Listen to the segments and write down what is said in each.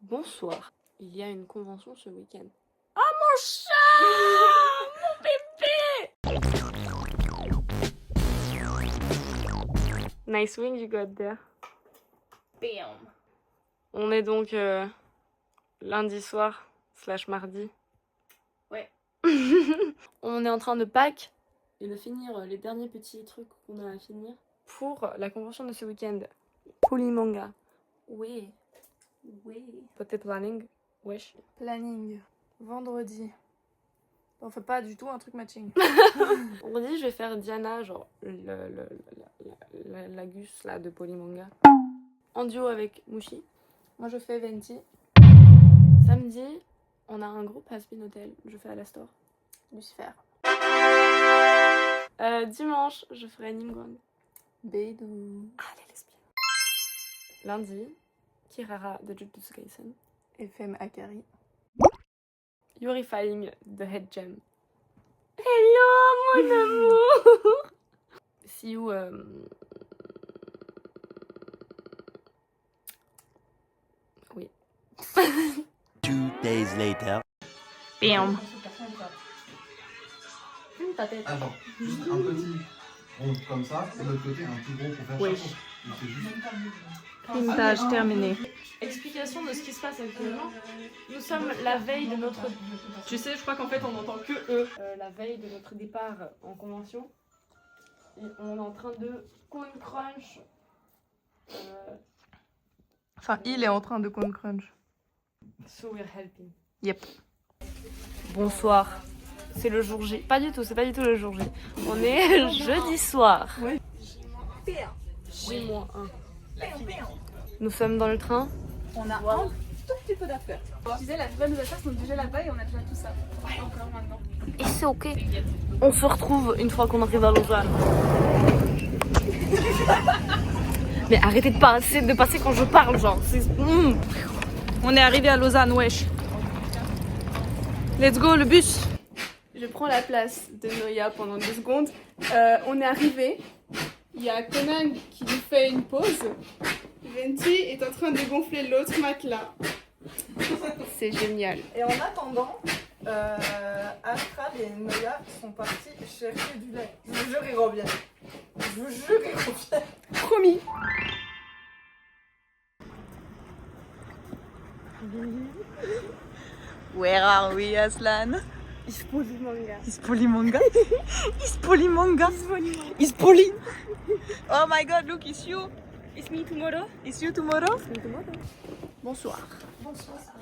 Bonsoir. Il y a une convention ce week-end. Oh mon chat! Mon bébé! Nice wing you got there. Bam! On est donc lundi soir / mardi. Ouais. On est en train de pack et de finir les derniers petits trucs qu'on a à finir pour la convention de ce week-end. Polymanga. Oui. Oui. Peut-être planning. Wesh. Planning. Vendredi. On fait pas du tout un truc matching. Vendredi, je vais faire Diana, genre la Gus là de Polymanga. En duo avec Mushi. Moi je fais Venti. Samedi, on a un groupe à Spin Hotel. Je fais à la store. Lucifer. Dimanche, je ferai Nimgang. Beidou. Ah, les lesbiennes. Lundi, Kirara de Jujutsu Kaisen. FM Akari. Purifying de Head Gem. Hello mon amour. See you. Oui. 2 days later. Bam. Fume ta tête. Attends, juste un petit rond comme ça, et de l'autre côté un plus gros pour faire Oui. chapeau. Donc c'est juste... Printage terminé. Explication de ce qui se passe actuellement. Nous sommes la veille de notre... Tu sais, je crois qu'en fait on n'entend que eux. La veille de notre départ en convention. Et on est en train de cone crunch. Enfin, il est en train de cone crunch. So we're helping. Yep. Bonsoir. C'est le jour J. Pas du tout, c'est pas du tout le jour J. On est jeudi soir. Ouais. J-1. Nous sommes dans le train. On a un tout petit peu d'affaires. Je disais, la nouvelle nos affaires sont déjà là-bas et on a déjà tout ça. Encore maintenant. Et c'est ok. On se retrouve une fois qu'on arrive à Lausanne. Mais arrêtez de passer quand je parle, genre. On est arrivé à Lausanne, wesh. Let's go, le bus. Je prends la place de Noya pendant 2 secondes. On est arrivé. Il y a Conan qui nous fait une pause. Venti est en train de gonfler l'autre matelas. C'est génial. Et en attendant, Astral et Noya sont partis chercher du lait. Je vous jure, ils reviennent. Je vous jure, ils reviennent. Promis. Where are we, Aslan? It's Polymanga. Is Polymanga? Is Polymanga? Is Poly? Oh my god, look, it's you. It's me tomorrow. It's you tomorrow? Bonsoir.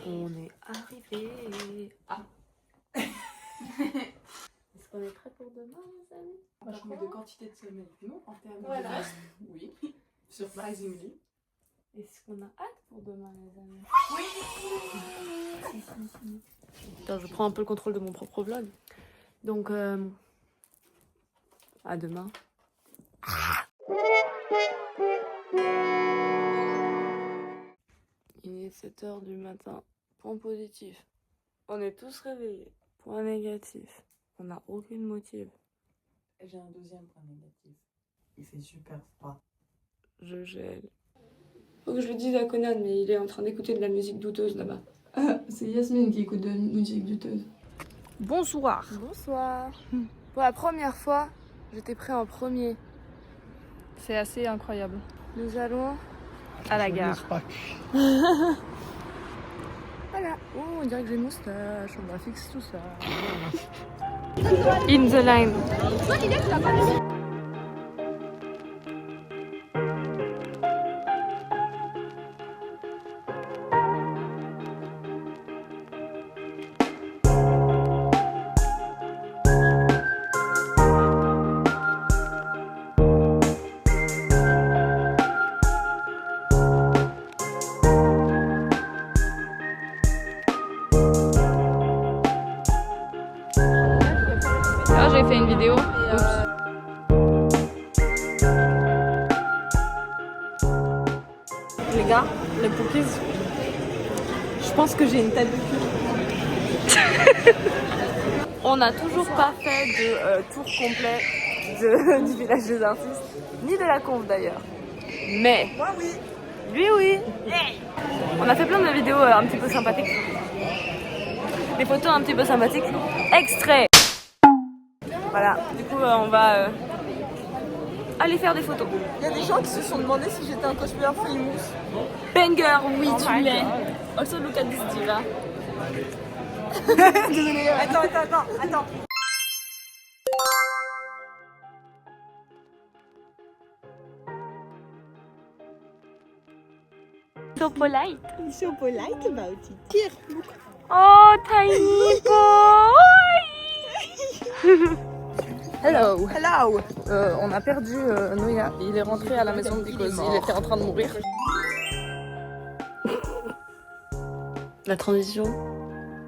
On est arrivé. Ah. Est-ce qu'on est prêt pour demain, les amis? Vachement de quantité de sommeil. Non, en termes Voilà. de reste, oui. Surprisingly. Est-ce qu'on a hâte pour demain, les amis? Oui. Attends, je prends un peu le contrôle de mon propre vlog. Donc, à demain. Il est 7h du matin. Point positif. On est tous réveillés. Point négatif. On n'a aucune motive. J'ai un deuxième point négatif. Il fait super froid. Je gèle. Faut que je le dise à Conan, mais il est en train d'écouter de la musique douteuse là-bas. C'est Yasmine qui écoute de la musique douteuse. Bonsoir. Bonsoir. Pour la première fois, j'étais prêt en premier. C'est assez incroyable. Nous allons À la gare. Voilà. Oh, on dirait que j'ai une moustache. On va fixer tout ça. In the line. Ah, j'ai fait une vidéo. Les gars, les cookies, je pense que j'ai une tête de cul. On n'a toujours pas fait de tour complet du village des artistes, ni de la conf d'ailleurs. Mais, Moi, oui. lui oui. On a fait plein de vidéos un petit peu sympathiques. Des photos un petit peu sympathiques. Extrait. Voilà, du coup on va aller faire des photos. Il y a des gens qui se sont demandé si j'étais un cosplayer famous. Banger, oui tu l'es. Also look at this diva. Désolée. Attends. So polite. So polite about it. Here, look. Oh, tiny boy! Hello. Hello. On a perdu Noya. Il est rentré à la maison because il était en train de mourir. La transition.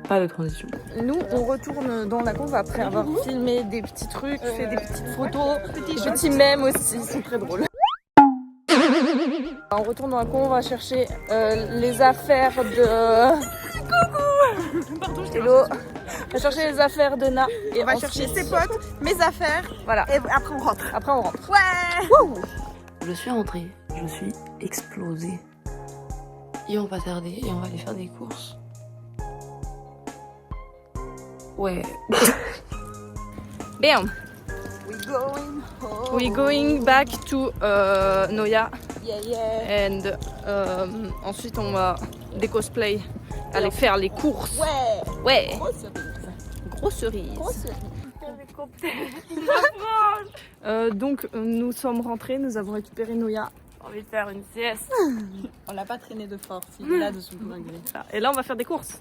Pas de transition. Nous, on retourne dans la conve après avoir filmé des petits trucs, fait des petites photos, des petits mèmes aussi, c'est très drôle. On retourne dans la conve, on va chercher les affaires de... Coucou. Pardon, hello. On va chercher les affaires de Na. Et On va chercher ses potes, mes affaires. Voilà. Et après on rentre. Après on rentre. Ouais. Wouh. Je suis rentrée, je suis explosée. Et on va tarder et on va aller faire des courses. Ouais. Bam. We going back to Noya. Yeah. And ensuite on va des cosplays. Aller faire les courses. Ouais. Ouais. Grosse cerise. Donc nous sommes rentrés, nous avons récupéré Noya. On va faire une sieste. On l'a pas traîné de force, il est là dessous malgré. Et là on va faire des courses.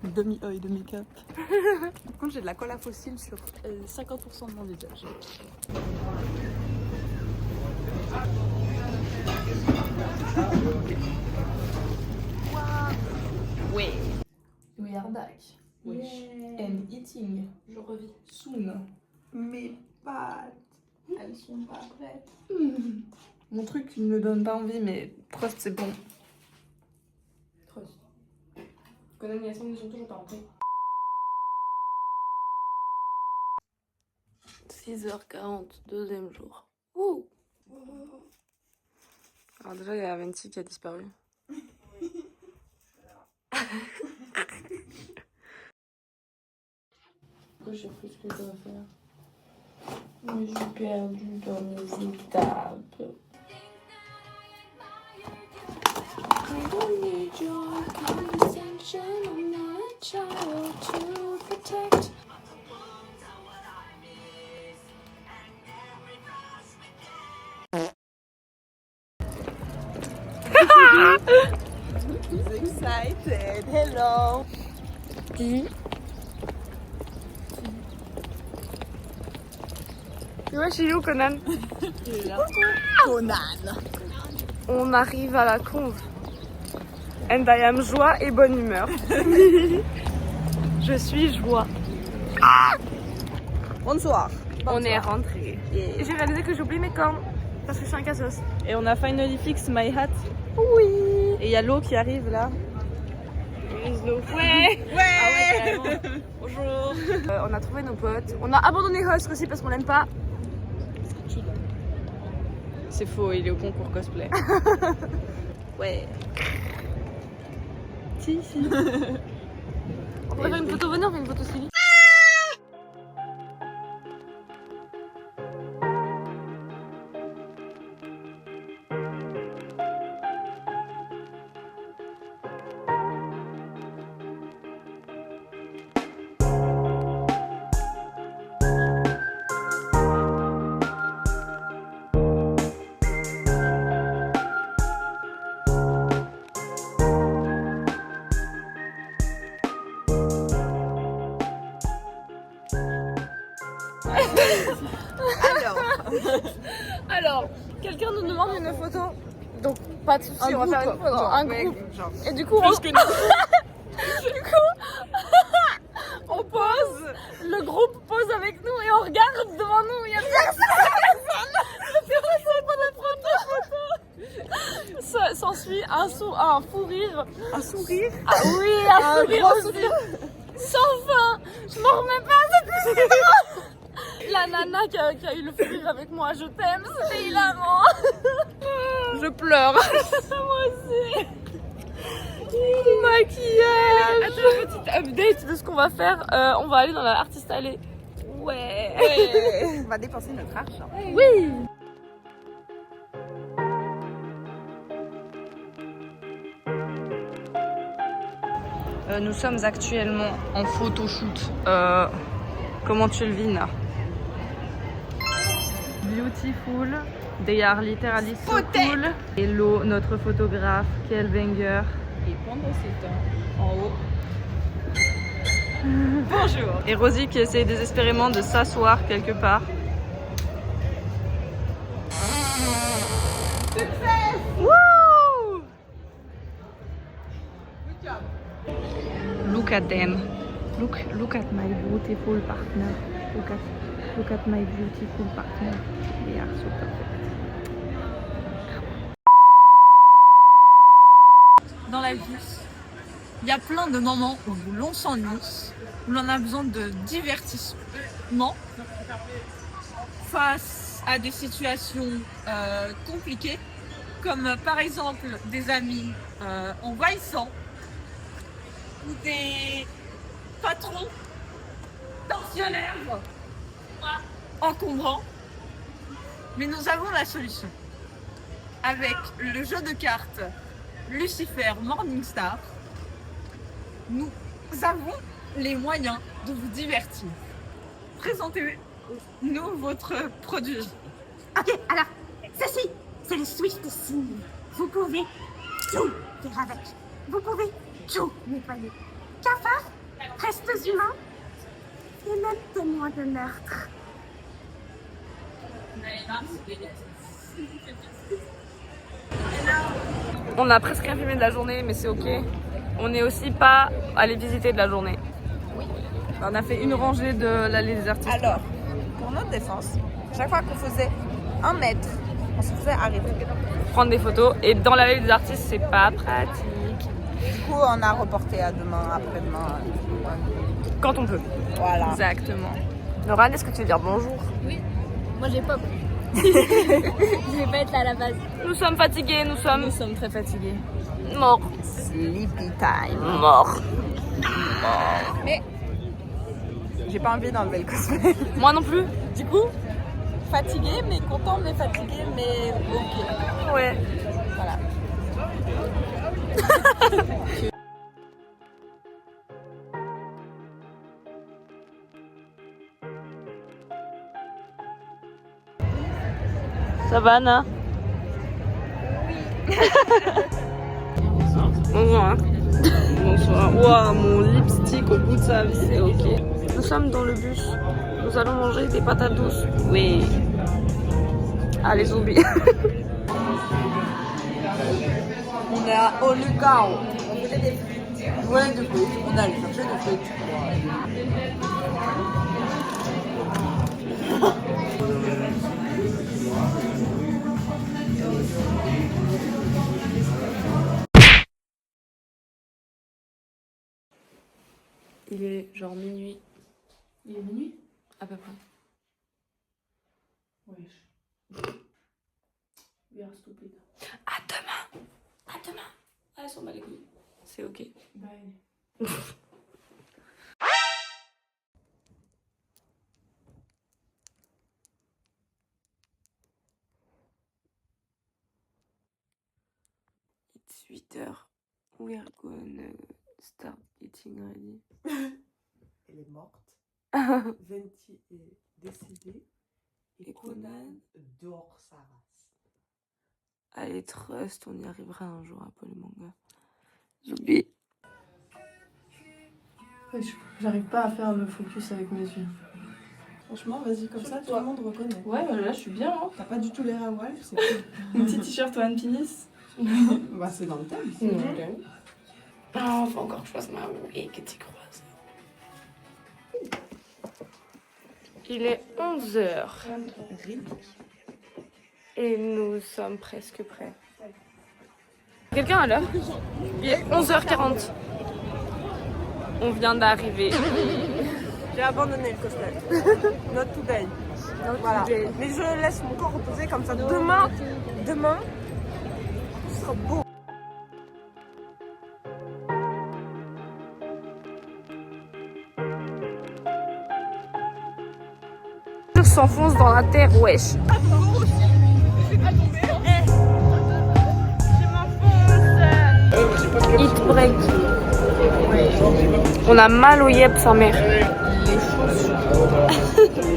Demi-œil de make-up. Par contre, j'ai de la colle à fossile sur 50% de mon visage. Oui. We are back. And eating. Je revis. Soon. Mes pâtes, elles sont pas prêtes. Mon truc il me donne pas envie mais trust c'est bon. Trust. Conan et Yasmine ne sont toujours pas rentrés. 6h40, deuxième jour. Ouh. Alors déjà il y a Venti qui a disparu. Je sais plus ce que je dois faire. Mais je suis perdue dans mes étapes. I don't need your condescension. I'm not a child to protect. He's excited. Hello. Ouais, je suis où Conan? Conan. On arrive à la conve. And I am joie et bonne humeur. Je suis joie. Bonsoir. On est rentré. Et j'ai réalisé que j'oublie mes cornes. Parce que je suis un cassos. Et on a finally fixed my hat. Oui. Et il y a l'eau qui arrive là. Ouais. Ouais. Bonjour. On a trouvé nos potes. On a abandonné Husk aussi parce qu'on l'aime pas. C'est faux, il est au concours cosplay. Ouais. Si. On pourrait faire une photo, venez, on fait une photo Sylvie. Alors, quelqu'un nous demande une photo. Donc, pas de soucis, on va faire une photo. Un groupe. Et du coup, on pose. Le groupe pose avec nous et on regarde devant nous. Il y a personne. Personne pour prendre de photo. S'ensuit un fou rire. Un sourire. Ah oui, un sourire aussi. Sans fin. Je m'en remets pas, c'était si drôle. La nana qui a eu le fou rire avec moi, je t'aime, c'était hilarant. Je pleure. Moi aussi. Maquillage. Attends, petite update de ce qu'on va faire. On va aller dans la Artist Alley. Ouais. On va dépenser notre argent. Oui. Nous sommes actuellement en photoshoot. Comment tu le vis, là? Beautiful. They are literally so cool. Hello, notre photographe, quel banger. Et pendant ce temps, en haut. Bonjour. Et Rosie qui essaie désespérément de s'asseoir quelque part. Woo! Look at them. Look at my beautiful partner. Look at my beautiful partner. They are so perfect. Dans la vie, il y a plein de moments où l'on s'ennuie, où l'on a besoin de divertissement face à des situations compliquées, comme par exemple des amis envahissants ou des patrons tensionnaires encombrants. Mais nous avons la solution. Avec le jeu de cartes Lucifer Morningstar, nous avons les moyens de vous divertir. Présentez-nous votre produit. Ok, alors, ceci, c'est le Swift Sim. Vous pouvez tout faire avec. Vous pouvez tout nettoyer. Cafards, restes humains et même témoins de meurtre. On a presque rien filmé de la journée, mais c'est ok. On n'est aussi pas allé visiter de la journée. Oui. On a fait une rangée de l'allée des artistes. Alors, pour notre défense, chaque fois qu'on faisait 1 mètre, on se faisait arrêter. Prendre des photos. Et dans l'allée des artistes, c'est pas pratique. Du coup, on a reporté à demain, après-demain. Quand on peut. Voilà. Exactement. Laura, est-ce que tu veux dire bonjour? Moi j'ai pas. Je vais pas être là à la base. Nous sommes fatigués, nous sommes très fatigués. Mort. Sleepy time. Mort. Mais j'ai pas envie d'enlever le cosplay. Moi non plus. Du coup, fatigué, mais content, mais fatigué, mais ok. Ouais. Voilà. Ça va, Anna? Oui. Bonsoir. Bonsoir. Waouh, mon lipstick au bout de sa vie, c'est ok. Nous sommes dans le bus. Nous allons manger des patates douces. Oui. Allez, zombies. On est au Lucao. On voulait des frites. On voulait des frites. On allait chercher des frites. Il est genre minuit. Il est minuit? À peu près. Wesh. We are stupid. À demain. À demain. Ah, elles sont mal les couilles. C'est ok. Bye. It's 8h. We are gonna start getting ready. Elle est morte. Allez, Venti est décédée. Et Conan dort sa race. trust, on y arrivera un jour à Paul et Manga. J'oublie. J'arrive pas à faire le focus avec mes yeux. Franchement, vas-y, comme ça, tout le monde reconnaît. Ouais, bah là je suis bien. Hein. T'as pas du tout l'air à voile, c'est cool. Un petit t-shirt One Piece. Bah, c'est dans le thème. Oh, faut encore que je fasse ma wig, t'y croises. Il est 11h. Et nous sommes presque prêts. Quelqu'un à l'heure? Il est 11h40. On vient d'arriver. J'ai abandonné le cosplay. Not today. Voilà. Mais je laisse mon corps reposer comme ça. Demain, ce sera beau. voiture s'enfonce dans la terre, wesh. Hit break. On a mal au yep, sa mère.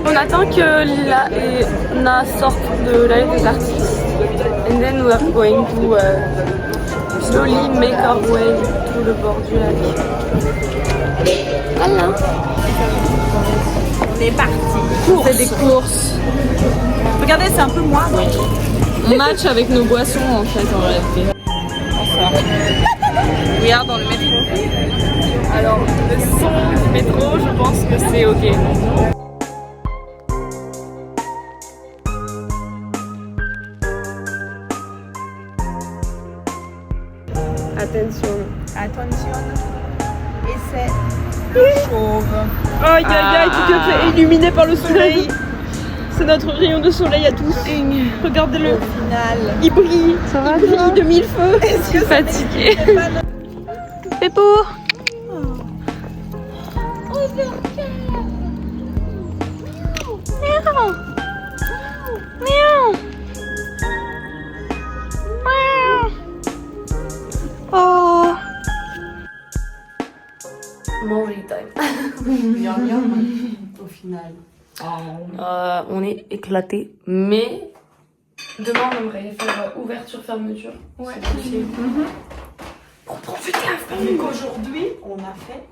On attend que Lila et Na sortent de la lettre des artistes. And then we are going to slowly make our way to le bord du lac. Voilà. On est parti. On fait des courses. Regardez, c'est un peu moi. On match avec nos boissons en fait en réalité. Regarde dans le métro. Alors, le son du métro, je pense que c'est ok. Attention. Attention. Et c'est chauve. Aïe aïe aïe, tout à fait illuminé par le soleil. C'est notre rayon de soleil à tous. Regardez-le. Final. Il brille. Ça va, il brille de mille feux. Je suis fatiguée. Pépou. Oh. Morning time. Au final. On est éclaté, mais demain on aimerait faire ouverture-fermeture. Ouais. C'est possible. Pour profiter à fond. Vu qu'aujourd'hui, on a fait.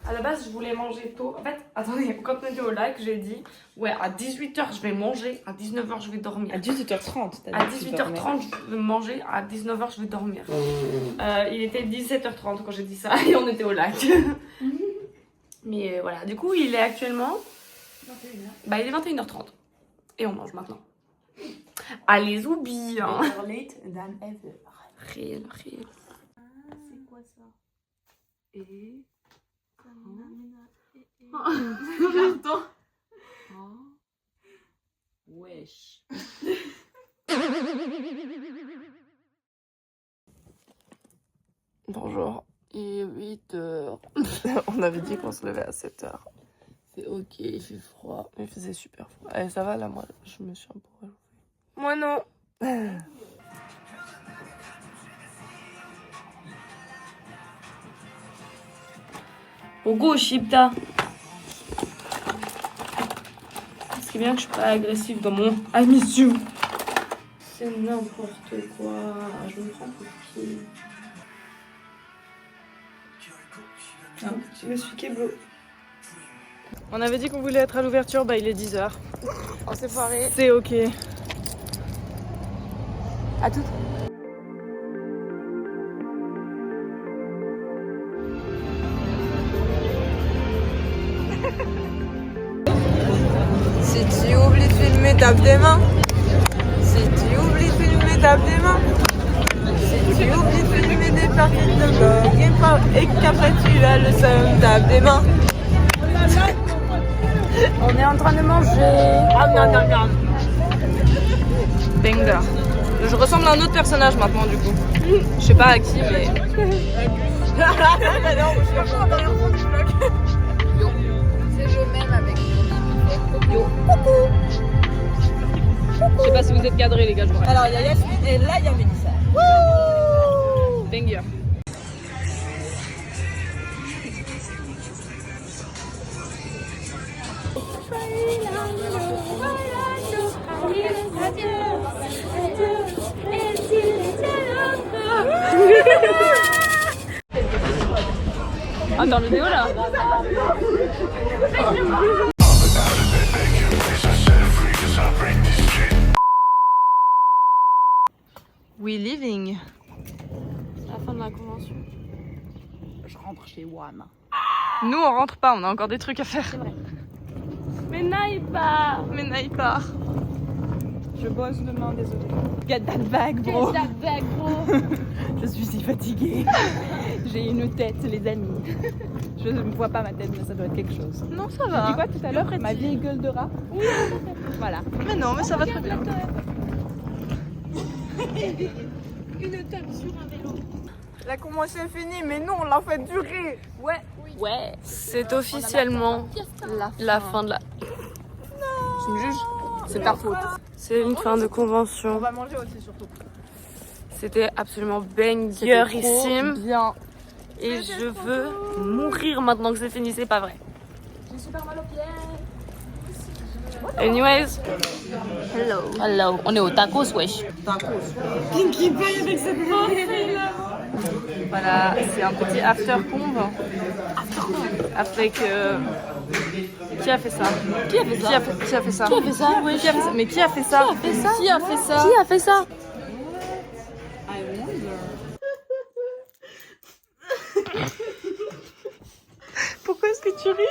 À la base, je voulais manger tôt. En fait, attendez, quand on était au lac, j'ai dit ouais, à 18h je vais manger, à 19h je vais dormir. À 18h30. À 18h30 je vais manger, à 19h je vais dormir. Il était 17h30 quand j'ai dit ça et on était au lac. Mais voilà, du coup, il est actuellement 21h. Bah, il est 21h30 et on mange maintenant. Allez, Zoubi hein. Better late than ever. Réel. C'est quoi ça? Et... Carton. Wesh. Bonjour, il est 8h. On avait dit qu'on se levait à 7h. C'est ok, il fait froid, mais il faisait super froid. Allez, ça va là, moi je me suis un peu réchauffée. Moi non. Pogo, Shipta. Ce qui est bien que je suis pas agressive dans mon I miss you. C'est n'importe quoi. Je me prends pour qui? Je me suis Keblo. On avait dit qu'on voulait être à l'ouverture, bah il est 10h. On s'est foiré. C'est ok. À toutes. Si tu oublies de filmer, tape des mains. Si tu oublies de filmer, tape des mains. Si tu oublies de filmer des parties de blog et qu'après tu as le seum, tape des mains. On est en train de manger. Banger. Je ressemble à un autre personnage maintenant du coup. Je sais pas à qui mais... C'est le même avec Yo. Coucou. Je sais pas si vous êtes cadrés les gars, je vous Alors il y a Yasmine et là il y a Mélissa. Banger. Attends, le vidéo là. We living. C'est la fin de la convention. Je rentre chez Wam. Nous on rentre pas, on a encore des trucs à faire. Mais n'aille pas. Je bosse demain, désolé. Get that bag, bro. Je suis si fatiguée. J'ai une tête, les amis. Je ne vois pas ma tête, mais ça doit être quelque chose. Non, ça Tu va. dis quoi tout à l'heure? Ma vieille gueule de rat? Oui, voilà. Mais non, mais ça va très bien. Une table sur un vélo. La convention est finie, mais nous, on l'a fait durer. Ouais. C'est officiellement la fin de la... Tu me juges? C'est ta faute. C'est une fin de convention. On va manger aussi, surtout. C'était absolument bangerissime. Bien. Et je veux mourir maintenant que c'est fini, c'est pas vrai. J'ai super mal aux pieds. Anyways. Hello, on est au tacos, wesh. Voilà, c'est un petit after comb. Avec... Qui a fait ça? Qui a fait ça? Qui a fait ça? Oui, mais qui a fait ça? Qui a fait ça? Qui a fait ça? Pourquoi est-ce que tu ris?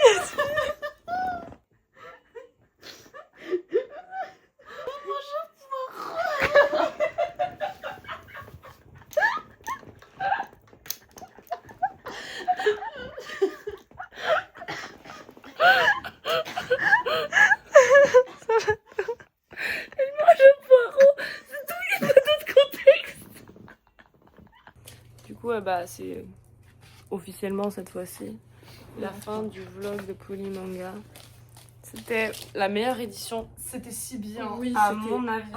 Du coup, bah, c'est officiellement cette fois-ci la fin du vlog de Polymanga. C'était la meilleure édition. C'était si bien, à mon avis.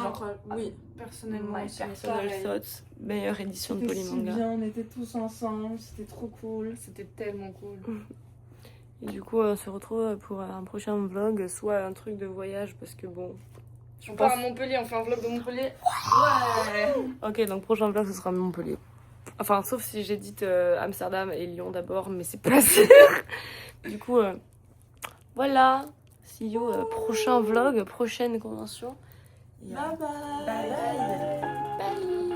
Oui, personnellement. My personal thoughts, meilleure édition de Polymanga. Bien, on était tous ensemble, c'était trop cool. C'était tellement cool. Et du coup, on se retrouve pour un prochain vlog, soit un truc de voyage, parce que bon... On part à Montpellier, on fait un vlog de Montpellier. Ouais. Ok, donc prochain vlog, ce sera Montpellier. Enfin, sauf si j'édite Amsterdam et Lyon d'abord, mais c'est pas sûr. Du coup, voilà. See you, prochain vlog, prochaine convention. Bye bye. Bye.